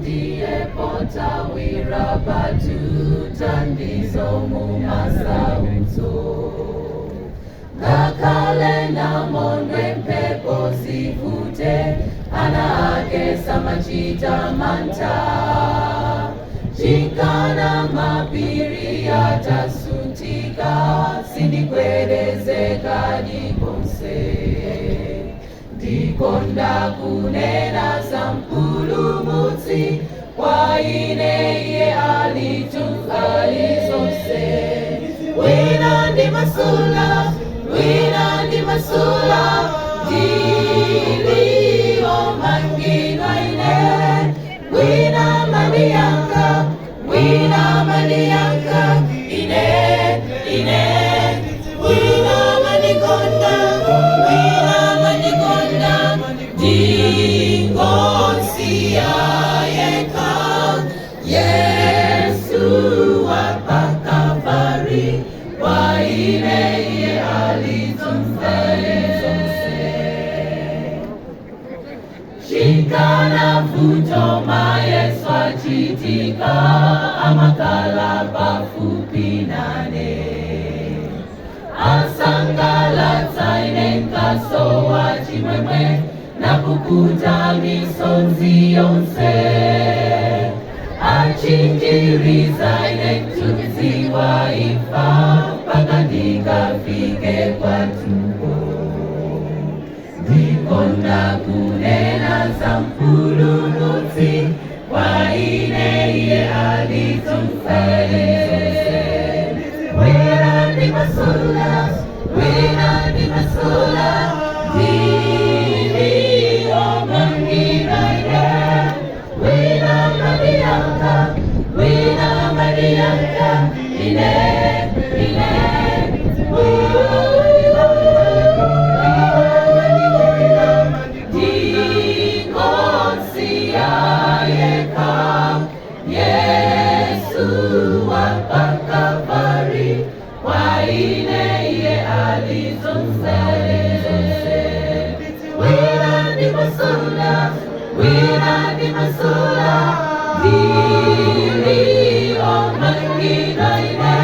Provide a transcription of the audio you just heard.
ndiye potawira patutandizo mumasauto ngakale namondwe mpepo zivute ana ake samachita manta chikana mapiri atasuntika sindikwerezeka dikonse ndikonda kunena sampulumutsi kwa ine iye alizonse wina ndi masula ndiliyo mangidwa ine wina mandiyanka ine wina mandikonda dingonsia yeka Yesu apa Kalvari kwa ine iye alizonse shikana vuto Yesu achitika amakala pafupi nane asangalatsa ine nkaso wa chimwemwe napukuta misonzi yonse achinjiriza ine mtunzi wa ifa mpaka ndikafike kwatuko ndikonda kunena sampulumutsi kwa ine iye alizonse wina ndi masula ndiliyo mangidwa ine wina mandiyanka ine dingonsia yeka Yesu apa Kalvari kwa ine iye alizonse wina ndi masula ndiliyo mangidwa ine